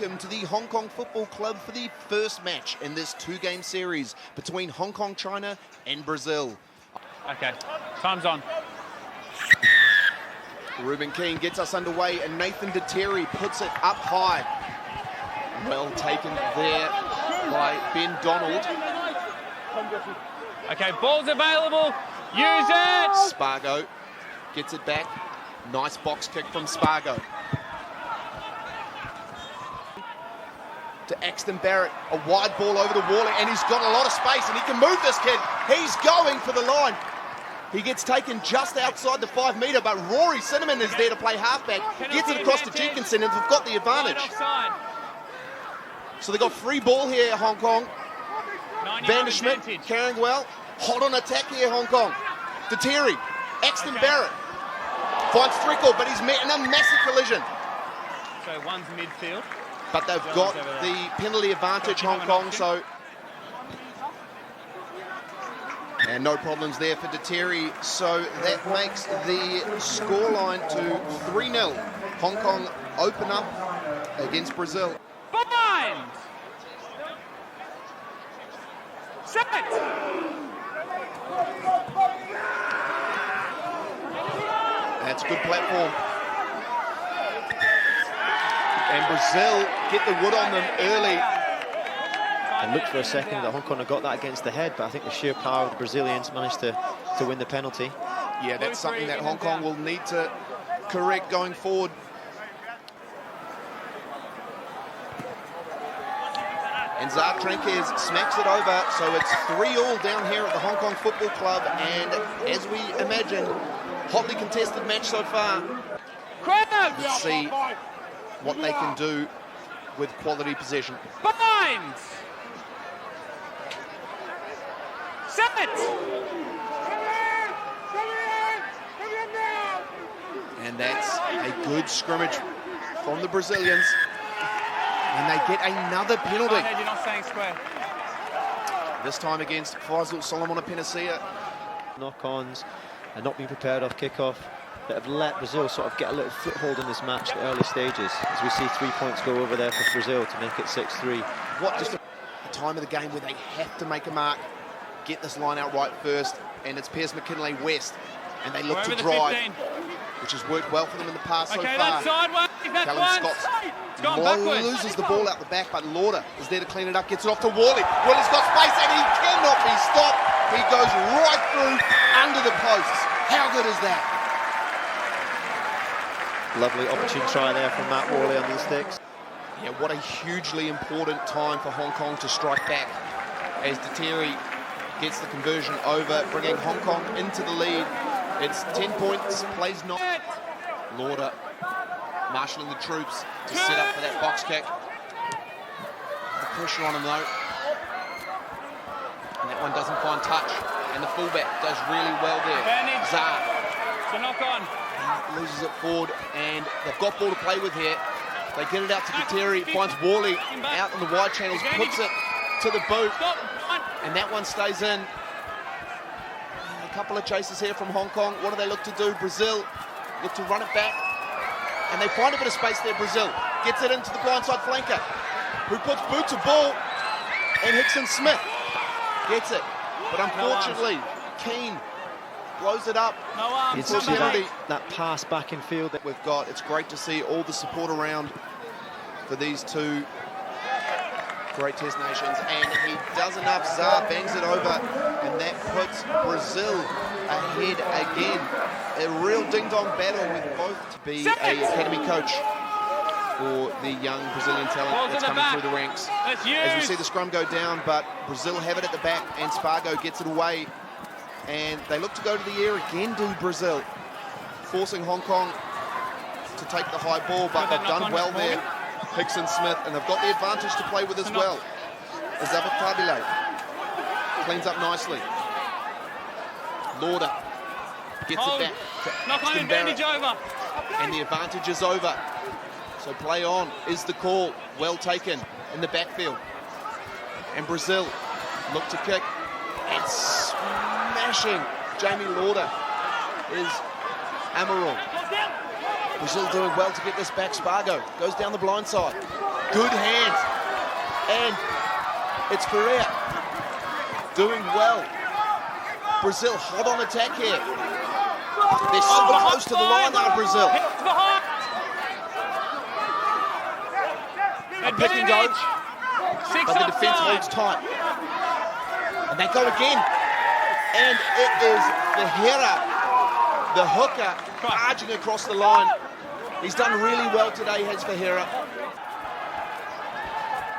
Welcome to the Hong Kong Football Club for the first match in this two-game series between Hong Kong, China and Brazil. Okay, time's on. Ruben Keane gets us underway and Nathan Deterry puts it up high. Well taken there by Ben Donald. Okay, ball's available. Use it! Spargo gets it back. Nice box kick from Spargo. To Axton Barrett, a wide ball over the wall, and he's got a lot of space and he can move this kid. He's going for the line. He gets taken just outside the 5 metre, but Rory Cinnamon is there to play halfback. Gets it across to Jenkinson and they've got the advantage. So they've got free ball here, Hong Kong. Van der Schmidt carrying well. Hot on attack here, Hong Kong. Deterry, Axton Barrett. Finds Threakle, but he's met in a massive collision. So one's midfield. But they've got the penalty advantage, Hong Kong, so... And no problems there for Deterry, so that makes the scoreline to 3-0. Hong Kong open up against Brazil. Bind! Set! That's a good platform. And Brazil get the wood on them early. It looked for a second that Hong Kong had got that against the head, but I think the sheer power of the Brazilians managed to win the penalty. Yeah, that's something that Hong Kong will need to correct going forward. And Zak Trenkes smacks it over, so it's 3-3 down here at the Hong Kong Football Club, and as we imagined, hotly contested match so far. Let's see what they can do with quality possession. Bind! Set! And that's a good scrimmage from the Brazilians. And they get another penalty. You're not staying square. This time against Faisal Solomon Penasia. Knock-ons and not being prepared off kickoff that have let Brazil sort of get a little foothold in this match at the early stages, as we see 3 points go over there for Brazil to make it 6-3. What just a time of the game where they have to make a mark, get this line out right first, and it's Piers McKinley West, and they look to drive, which has worked well for them in the past so far. That's sideways, that's Callum Scott loses the ball out the back, but Lauder is there to clean it up, gets it off to Worley. Worley's got space and he cannot be stopped. He goes right through under the posts. How good is that? Lovely opportune try there from Matt Worley on these sticks. Yeah, what a hugely important time for Hong Kong to strike back as Deterry gets the conversion over, bringing Hong Kong into the lead. It's 10 points, plays not. Lauder marshalling the troops to set up for that box kick. The pressure on him though. And that one doesn't find touch. And the fullback does really well there. Zar. So knock on. Loses it forward and they've got ball to play with here. They get it out to Deterry, finds Worley out in the wide channels, puts it to the boot. And that one stays in. A couple of chases here from Hong Kong. What do they look to do? Brazil look to run it back. And they find a bit of space there, Brazil. Gets it into the blindside flanker, who puts boot to ball. And Hickson Smith gets it. But unfortunately, Keane blows it up. You can see that pass back in field that we've got. It's great to see all the support around for these two great test nations, and he does enough. Zar bangs it over, and that puts Brazil ahead again. A real ding-dong battle with both to be an academy coach for the young Brazilian talent that's coming through the ranks. As we see the scrum go down, but Brazil have it at the back, and Spargo gets it away. And they look to go to the air again, do Brazil, forcing Hong Kong to take the high ball, but they've done well there. Hickson Smith, and they've got the advantage to play with as well. Azabatabile cleans up nicely. Lauder gets it back to Axton Barrett, and the advantage is over. So play on is the call. Well taken in the backfield. And Brazil look to kick and smashing Jamie Lauder is Amaral. Brazil doing well to get this back. Spargo goes down the blind side. Good hands. And it's Ferreira doing well. Brazil hot on attack here. They're so close to the line now, Brazil. A pick and go. But the defense holds tight. And they go again. And it is Ferreira, the hooker, charging across the line. He's done really well today, has Ferreira.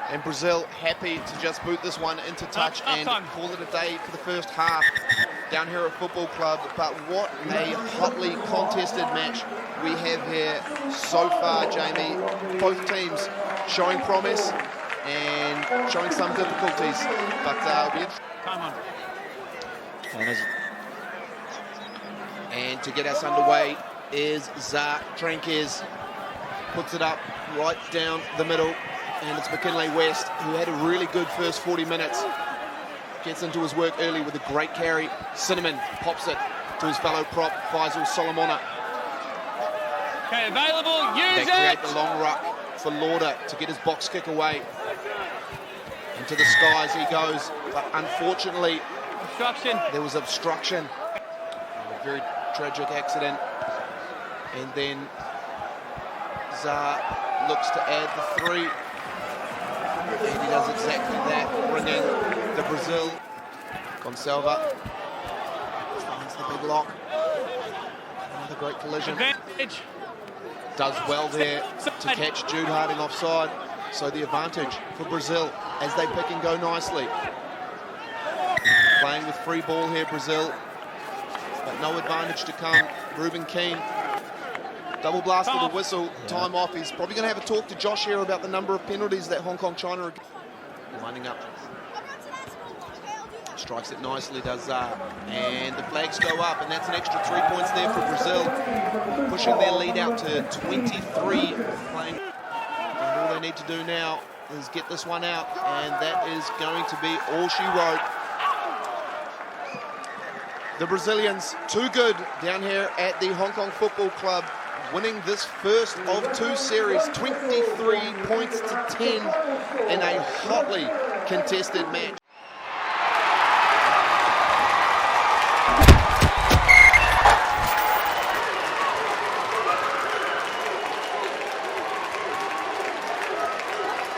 And Brazil happy to just boot this one into touch and call it a day for the first half down here at Football Club. But what a hotly contested match we have here so far, Jamie. Both teams showing promise and showing some difficulties. But it'll be interesting. Come on. And to get us underway is Zar Trenkes. Puts it up right down the middle. And it's McKinley West, who had a really good first 40 minutes. Gets into his work early with a great carry. Cinnamon pops it to his fellow prop, Faisal Solomona. Okay, available, use They create the long ruck for Lauder to get his box kick away. Into the skies he goes, but unfortunately, there was obstruction. A very tragic accident. And then Zar looks to add the 3. And he does exactly that, bringing the Brazil. Gonçalves finds the big lock. Another great collision. Advantage. Does well there to catch Jude Harding offside. So the advantage for Brazil as they pick and go nicely. Playing with free ball here, Brazil. But no advantage to come. Ruben Keane. Double blast with a whistle, time off. He's probably going to have a talk to Josh here about the number of penalties that Hong Kong China are lining up. Strikes it nicely, does Zar. And the flags go up, and that's an extra 3 points there for Brazil, pushing their lead out to 23. Playing. And all they need to do now is get this one out, and that is going to be all she wrote. The Brazilians, too good down here at the Hong Kong Football Club, winning this first of 2 series, 23 points to 10 in a hotly contested match.